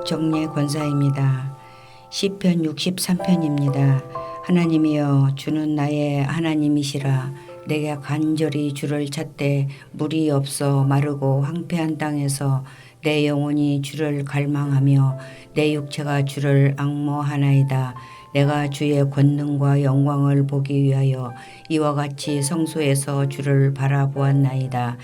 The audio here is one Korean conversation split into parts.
박정례 권사입니다. 시편 63편입니다. 하나님이여 주는 나의 하나님이시라. 내가 간절히 주를 찾되 물이 없어 마르고 황폐한 땅에서 내 영혼이 주를 갈망하며 내 육체가 주를 앙모하나이다. 내가 주의 권능과 영광을 보기 위하여 이와 같이 성소에서 주를 바라보았나이다.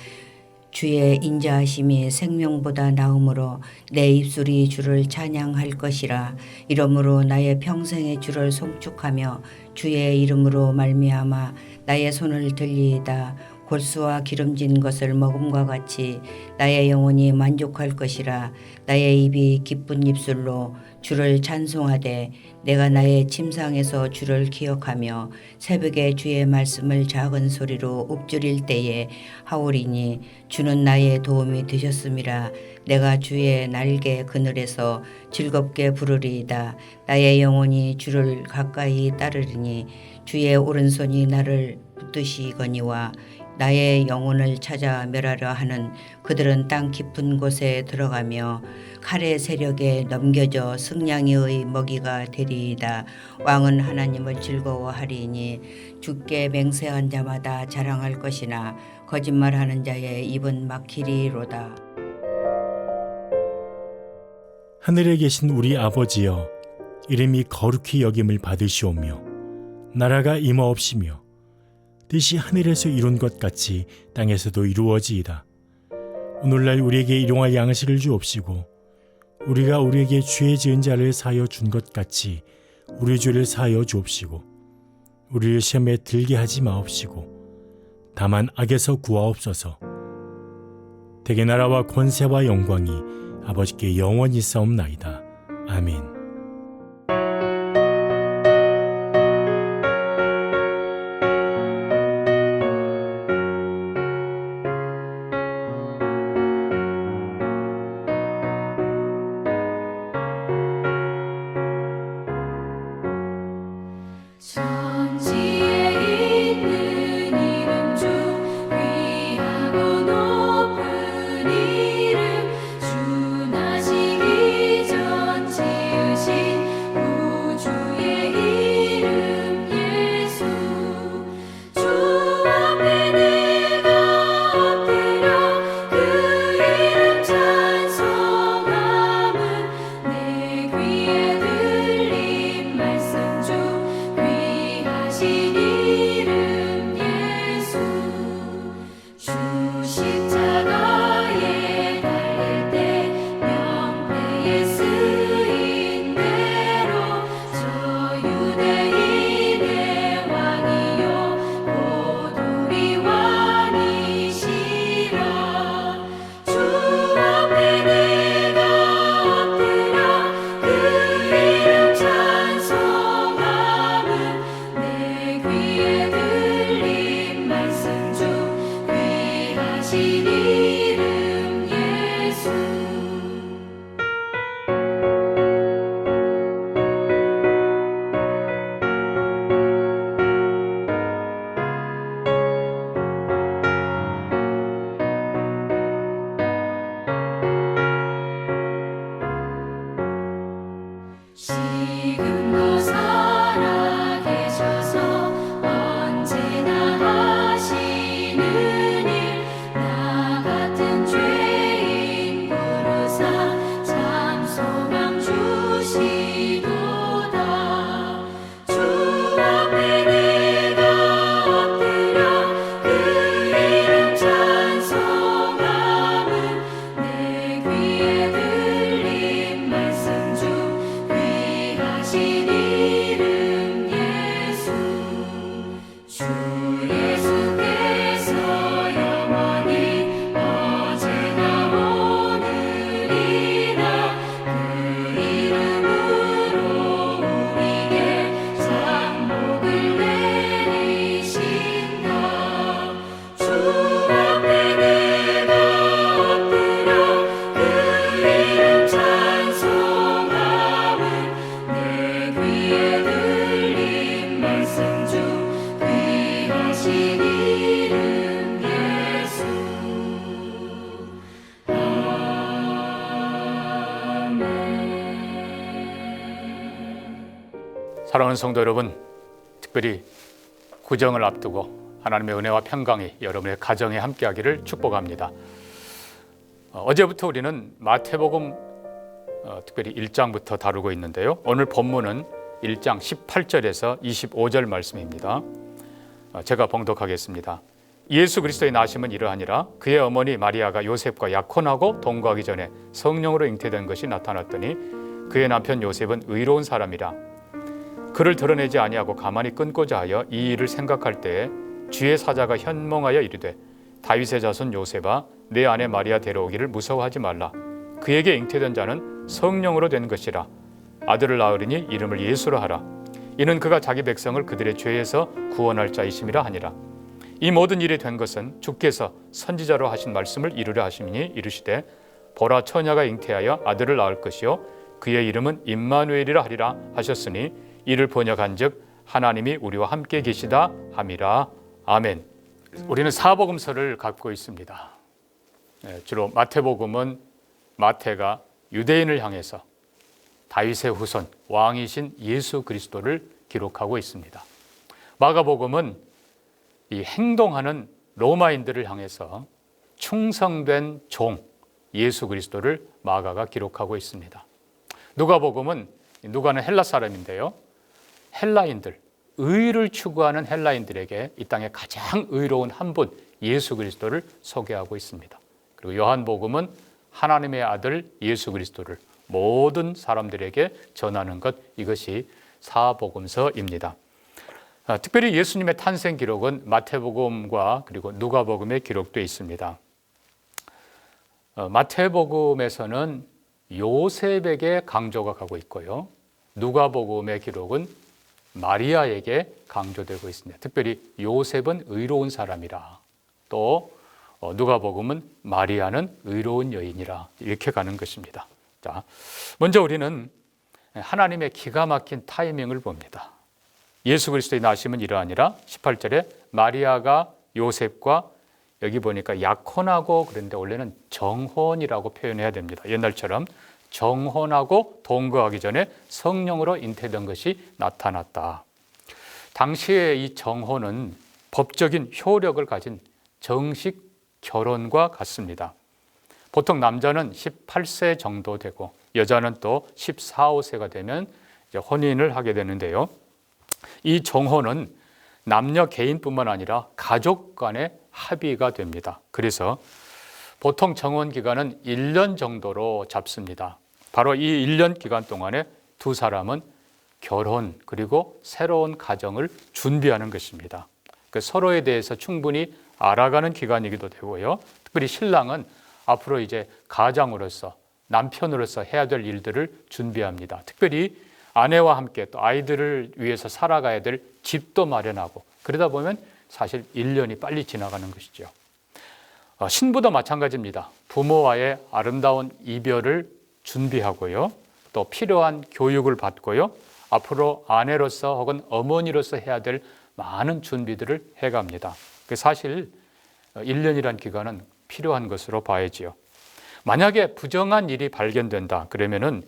주의 인자하심이 생명보다 나음으로 내 입술이 주를 찬양할 것이라. 이러므로 나의 평생에 주를 송축하며 주의 이름으로 말미암아 나의 손을 들리이다. 골수와 기름진 것을 먹음과 같이 나의 영혼이 만족할 것이라. 나의 입이 기쁜 입술로 주를 찬송하되 내가 나의 침상에서 주를 기억하며 새벽에 주의 말씀을 작은 소리로 읊조릴 때에 하오리니 주는 나의 도움이 되셨음이라. 내가 주의 날개 그늘에서 즐겁게 부르리이다. 나의 영혼이 주를 가까이 따르리니 주의 오른손이 나를 붙드시거니와 나의 영혼을 찾아 멸하려 하는 그들은 땅 깊은 곳에 들어가며 칼의 세력에 넘겨져 승냥이의 먹이가 되리이다. 왕은 하나님을 즐거워하리니 주께 맹세한 자마다 자랑할 것이나 거짓말하는 자의 입은 막히리로다. 하늘에 계신 우리 아버지여, 이름이 거룩히 여김을 받으시오며 나라가 임하옵시며 뜻이 하늘에서 이룬 것 같이 땅에서도 이루어지이다. 오늘날 우리에게 일용할 양식을 주옵시고 우리가 우리에게 죄 지은 자를 사하여 준 것 같이 우리 죄를 사하여 주옵시고 우리를 시험에 들게 하지 마옵시고 다만 악에서 구하옵소서. 대개 나라와 권세와 영광이 아버지께 영원히 싸움나이다. 아멘. 주 나시기 전 지은 사랑하는 성도 여러분, 특별히 구정을 앞두고 하나님의 은혜와 평강이 여러분의 가정에 함께하기를 축복합니다. 어제부터 우리는 마태복음 특별히 1장부터 다루고 있는데요. 오늘 본문은 1장 18절에서 25절 말씀입니다. 제가 봉독하겠습니다. 예수 그리스도의 나심은 이러하니라. 그의 어머니 마리아가 요셉과 약혼하고 동거하기 전에 성령으로 잉태된 것이 나타났더니 그의 남편 요셉은 의로운 사람이라. 그를 드러내지 아니하고 가만히 끊고자 하여 이 일을 생각할 때에 주의 사자가 현몽하여 이르되 다윗의 자손 요셉아 내 아내 마리아 데려오기를 무서워하지 말라. 그에게 잉태된 자는 성령으로 된 것이라. 아들을 낳으리니 이름을 예수로 하라. 이는 그가 자기 백성을 그들의 죄에서 구원할 자이심이라 하니라. 이 모든 일이 된 것은 주께서 선지자로 하신 말씀을 이루려 하심이니 이르시되 보라 처녀가 잉태하여 아들을 낳을 것이요 그의 이름은 임마누엘이라 하리라 하셨으니 이를 번역한즉 하나님이 우리와 함께 계시다 함이라. 아멘. 우리는 사복음서를 갖고 있습니다. 주로 마태복음은 마태가 유대인을 향해서 다윗의 후손 왕이신 예수 그리스도를 기록하고 있습니다. 마가복음은 이 행동하는 로마인들을 향해서 충성된 종 예수 그리스도를 마가가 기록하고 있습니다. 누가복음은 누가는 헬라 사람인데요. 헬라인들, 의를 추구하는 헬라인들에게 이 땅에 가장 의로운 한 분 예수 그리스도를 소개하고 있습니다. 그리고 요한복음은 하나님의 아들 예수 그리스도를 모든 사람들에게 전하는 것, 이것이 사복음서입니다. 특별히 예수님의 탄생 기록은 마태복음과 그리고 누가복음에 기록되어 있습니다. 마태복음에서는 요셉에게 강조가 가고 있고요. 누가복음의 기록은 마리아에게 강조되고 있습니다. 특별히 요셉은 의로운 사람이라, 또 누가복음은 마리아는 의로운 여인이라, 이렇게 가는 것입니다. 자, 먼저 우리는 하나님의 기가 막힌 타이밍을 봅니다. 예수 그리스도의 나심은 이러하니라. 18절에 마리아가 요셉과, 여기 보니까 약혼하고, 그런데 원래는 정혼이라고 표현해야 됩니다. 옛날처럼 정혼하고 동거하기 전에 성령으로 잉태된 것이 나타났다. 당시에 이 정혼은 법적인 효력을 가진 정식 결혼과 같습니다. 보통 남자는 18세 정도 되고 여자는 또 14, 15세가 되면 이제 혼인을 하게 되는데요. 이 정혼은 남녀 개인뿐만 아니라 가족 간의 합의가 됩니다. 그래서 보통 정혼 기간은 1년 정도로 잡습니다. 바로 이 1년 기간 동안에 두 사람은 결혼 그리고 새로운 가정을 준비하는 것입니다. 서로에 대해서 충분히 알아가는 기간이기도 되고요. 특별히 신랑은 앞으로 이제 가장으로서, 남편으로서 해야 될 일들을 준비합니다. 특별히 아내와 함께 또 아이들을 위해서 살아가야 될 집도 마련하고, 그러다 보면 사실 1년이 빨리 지나가는 것이죠. 신부도 마찬가지입니다. 부모와의 아름다운 이별을 준비하고요. 또 필요한 교육을 받고요. 앞으로 아내로서 혹은 어머니로서 해야 될 많은 준비들을 해갑니다. 사실 1년이란 기간은 필요한 것으로 봐야지요. 만약에 부정한 일이 발견된다 그러면은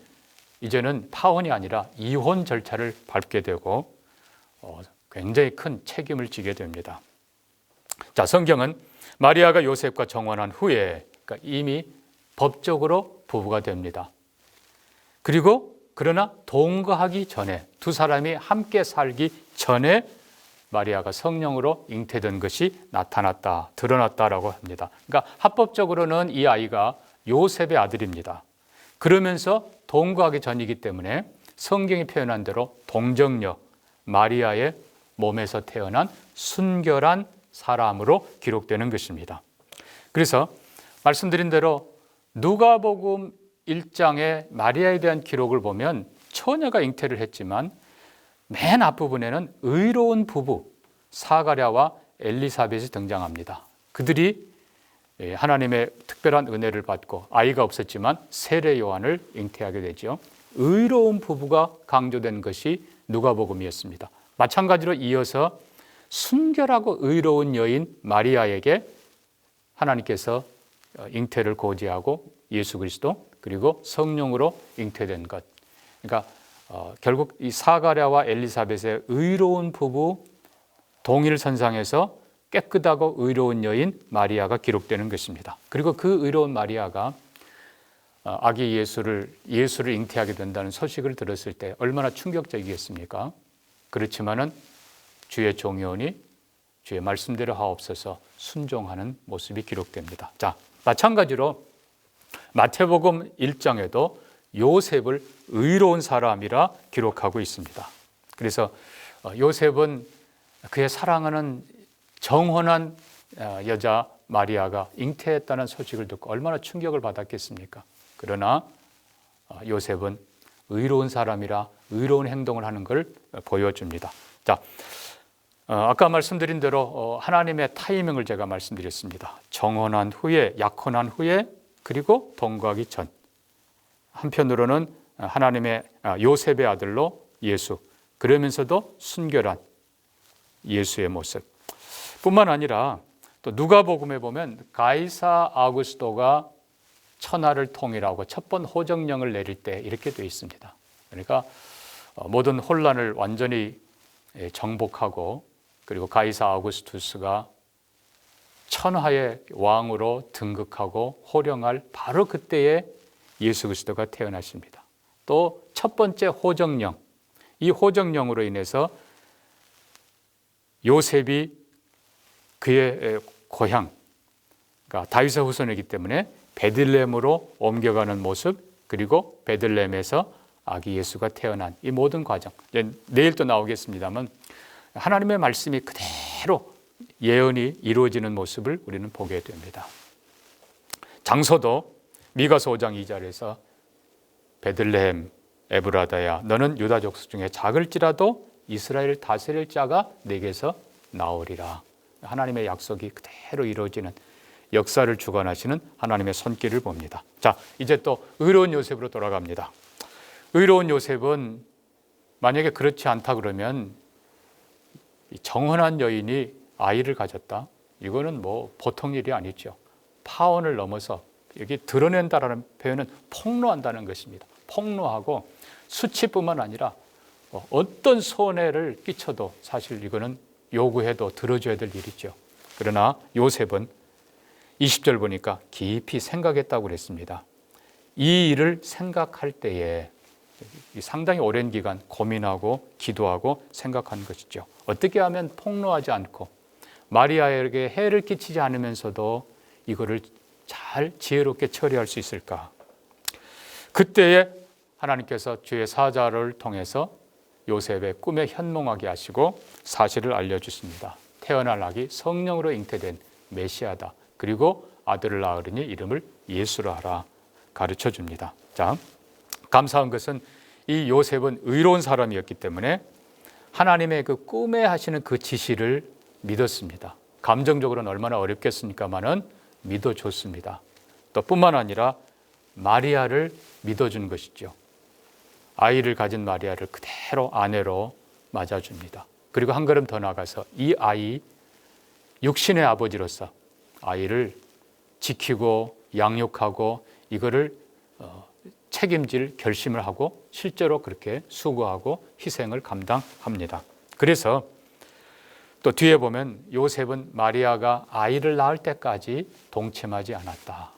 이제는 파혼이 아니라 이혼 절차를 밟게 되고 굉장히 큰 책임을 지게 됩니다. 자, 성경은 마리아가 요셉과 정혼한 후에, 그러니까 이미 법적으로 부부가 됩니다. 그리고 그러나 동거하기 전에, 두 사람이 함께 살기 전에 마리아가 성령으로 잉태된 것이 나타났다, 드러났다라고 합니다. 그러니까 합법적으로는 이 아이가 요셉의 아들입니다. 그러면서 동거하기 전이기 때문에 성경이 표현한 대로 동정녀 마리아의 몸에서 태어난 순결한 사람으로 기록되는 것입니다. 그래서 말씀드린 대로 누가복음 1장의 마리아에 대한 기록을 보면 처녀가 잉태를 했지만 맨 앞부분에는 의로운 부부 사가랴와 엘리사벳이 등장합니다. 그들이 하나님의 특별한 은혜를 받고 아이가 없었지만 세례 요한을 잉태하게 되죠. 의로운 부부가 강조된 것이 누가복음이었습니다. 마찬가지로 이어서 순결하고 의로운 여인 마리아에게 하나님께서 잉태를 고지하고 예수 그리스도 그리고 성령으로 잉태된 것. 그러니까 결국 이 사가랴와 엘리사벳의 의로운 부부 동일선상에서 깨끗하고 의로운 여인 마리아가 기록되는 것입니다. 그리고 그 의로운 마리아가 아기 예수를 잉태하게 된다는 소식을 들었을 때 얼마나 충격적이겠습니까? 그렇지만은 주의 종이오니 주의 말씀대로 하옵소서 순종하는 모습이 기록됩니다. 자, 마찬가지로 마태복음 1장에도 요셉을 의로운 사람이라 기록하고 있습니다. 그래서 요셉은 그의 사랑하는 정혼한 여자 마리아가 잉태했다는 소식을 듣고 얼마나 충격을 받았겠습니까? 그러나 요셉은 의로운 사람이라 의로운 행동을 하는 걸 보여줍니다. 자, 아까 말씀드린 대로 하나님의 타이밍을 제가 말씀드렸습니다. 정혼한 후에, 약혼한 후에, 그리고 동거하기 전. 한편으로는 하나님의 요셉의 아들로 예수, 그러면서도 순결한 예수의 모습 뿐만 아니라 또 누가복음에 보면 가이사 아구스토가 천하를 통일하고 첫 번 호정령을 내릴 때 이렇게 되어 있습니다. 그러니까 모든 혼란을 완전히 정복하고 그리고 가이사 아구스투스가 천하의 왕으로 등극하고 호령할 바로 그때에 예수 그리스도가 태어나십니다. 또 첫 번째 호정령, 이 호정령으로 인해서 요셉이 그의 고향, 그러니까 다윗의 후손이기 때문에 베들레헴으로 옮겨가는 모습, 그리고 베들레헴에서 아기 예수가 태어난 이 모든 과정, 내일 또 나오겠습니다만 하나님의 말씀이 그대로 예언이 이루어지는 모습을 우리는 보게 됩니다. 장소도 미가서 5장 2절에서 베들레헴 에브라다야 너는 유다 족속 중에 작을지라도 이스라엘을 다스릴 자가 내게서 나오리라. 하나님의 약속이 그대로 이루어지는 역사를 주관하시는 하나님의 손길을 봅니다. 자, 이제 또 의로운 요셉으로 돌아갑니다. 의로운 요셉은 만약에 그렇지 않다 그러면 정혼한 여인이 아이를 가졌다? 이거는 뭐 보통 일이 아니죠. 파혼을 넘어서 여기 드러낸다라는 표현은 폭로한다는 것입니다. 폭로하고 수치뿐만 아니라 어떤 손해를 끼쳐도 사실 이거는 요구해도 들어줘야 될 일이죠. 그러나 요셉은 20절 보니까 깊이 생각했다고 그랬습니다. 이 일을 생각할 때에 상당히 오랜 기간 고민하고 기도하고 생각한 것이죠. 어떻게 하면 폭로하지 않고 마리아에게 해를 끼치지 않으면서도 이거를 잘 지혜롭게 처리할 수 있을까? 그때에 하나님께서 주의 사자를 통해서 요셉의 꿈에 현몽하게 하시고 사실을 알려주십니다. 태어날 아기 성령으로 잉태된 메시아다. 그리고 아들을 낳으리니 이름을 예수라 하라 가르쳐 줍니다. 자, 감사한 것은 이 요셉은 의로운 사람이었기 때문에 하나님의 그 꿈에 하시는 그 지시를 믿었습니다. 감정적으로는 얼마나 어렵겠습니까마는 믿어줬습니다. 또 뿐만 아니라 마리아를 믿어준 것이죠. 아이를 가진 마리아를 그대로 아내로 맞아줍니다. 그리고 한 걸음 더 나가서 이 아이 육신의 아버지로서 아이를 지키고 양육하고 이거를 책임질 결심을 하고 실제로 그렇게 수고하고 희생을 감당합니다. 그래서 또 뒤에 보면 요셉은 마리아가 아이를 낳을 때까지 동침하지 않았다.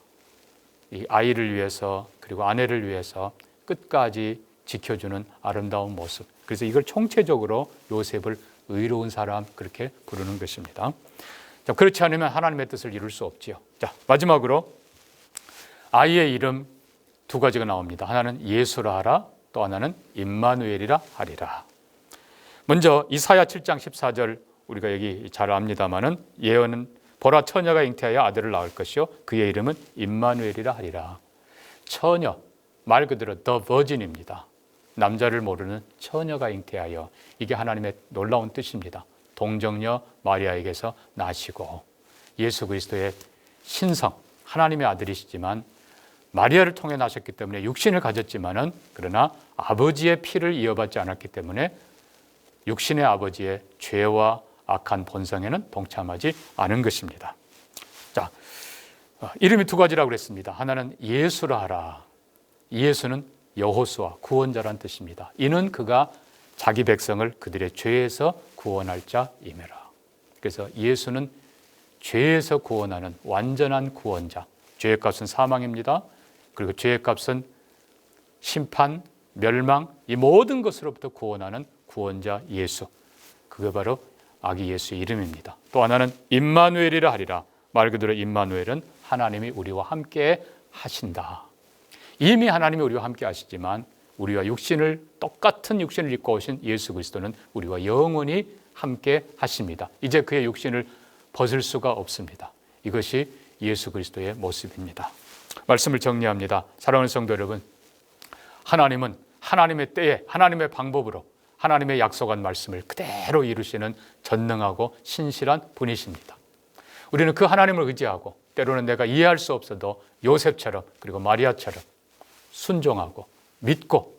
이 아이를 위해서 그리고 아내를 위해서 끝까지 지켜주는 아름다운 모습. 그래서 이걸 총체적으로 요셉을 의로운 사람 그렇게 부르는 것입니다. 자, 그렇지 않으면 하나님의 뜻을 이룰 수 없지요. 자, 마지막으로 아이의 이름 두 가지가 나옵니다. 하나는 예수라 하라, 또 하나는 임마누엘이라 하리라. 먼저 이사야 7장 14절 우리가 여기 잘 압니다마는 예언은 보라 처녀가 잉태하여 아들을 낳을 것이요 그의 이름은 임마누엘이라 하리라. 처녀, 말 그대로 the virgin입니다. 남자를 모르는 처녀가 잉태하여, 이게 하나님의 놀라운 뜻입니다. 동정녀 마리아에게서 나시고 예수 그리스도의 신성, 하나님의 아들이시지만 마리아를 통해 나셨기 때문에 육신을 가졌지만은 그러나 아버지의 피를 이어받지 않았기 때문에 육신의 아버지의 죄와 악한 본성에는 동참하지 않은 것입니다. 자, 이름이 두 가지라고 그랬습니다. 하나는 예수라 하라. 예수는 여호수아, 구원자란 뜻입니다. 이는 그가 자기 백성을 그들의 죄에서 구원할 자임이라. 그래서 예수는 죄에서 구원하는 완전한 구원자. 죄의 값은 사망입니다. 그리고 죄의 값은 심판, 멸망, 이 모든 것으로부터 구원하는 구원자 예수. 그게 바로 아기 예수의 이름입니다. 또 하나는 임마누엘이라 하리라. 말 그대로 임마누엘은 하나님이 우리와 함께 하신다. 이미 하나님이 우리와 함께 하시지만 우리와 똑같은 육신을 입고 오신 예수 그리스도는 우리와 영원히 함께 하십니다. 이제 그의 육신을 벗을 수가 없습니다. 이것이 예수 그리스도의 모습입니다. 말씀을 정리합니다. 사랑하는 성도 여러분, 하나님은 하나님의 때에 하나님의 방법으로 하나님의 약속한 말씀을 그대로 이루시는 전능하고 신실한 분이십니다. 우리는 그 하나님을 의지하고 때로는 내가 이해할 수 없어도 요셉처럼 그리고 마리아처럼 순종하고 믿고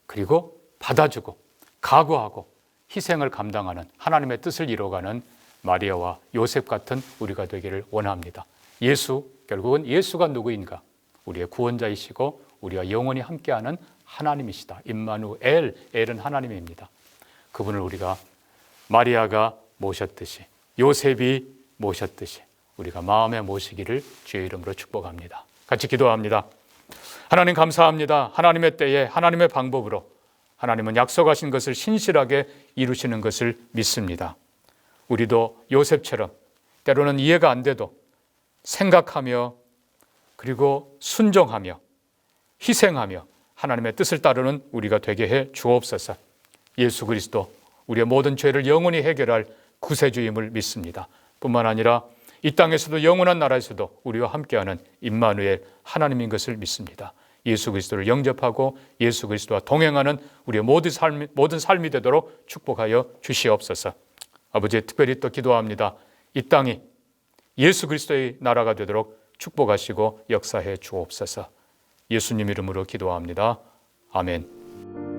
그리고 받아주고 각오하고 희생을 감당하는 하나님의 뜻을 이뤄가는 마리아와 요셉 같은 우리가 되기를 원합니다. 결국은 예수가 누구인가? 우리의 구원자이시고 우리와 영원히 함께하는 하나님이시다. 임마누엘, 엘은 하나님입니다. 그분을 우리가 마리아가 모셨듯이 요셉이 모셨듯이 우리가 마음에 모시기를 주의 이름으로 축복합니다. 같이 기도합니다. 하나님 감사합니다. 하나님의 때에 하나님의 방법으로 하나님은 약속하신 것을 신실하게 이루시는 것을 믿습니다. 우리도 요셉처럼 때로는 이해가 안 돼도 생각하며 그리고 순종하며 희생하며 하나님의 뜻을 따르는 우리가 되게 해 주옵소서. 예수 그리스도 우리의 모든 죄를 영원히 해결할 구세주임을 믿습니다. 뿐만 아니라 이 땅에서도 영원한 나라에서도 우리와 함께하는 임마누엘 하나님인 것을 믿습니다. 예수 그리스도를 영접하고 예수 그리스도와 동행하는 우리의 모든 삶이 되도록 축복하여 주시옵소서. 아버지, 특별히 또 기도합니다. 이 땅이 예수 그리스도의 나라가 되도록 축복하시고 역사해 주옵소서. 예수님 이름으로 기도합니다. 아멘.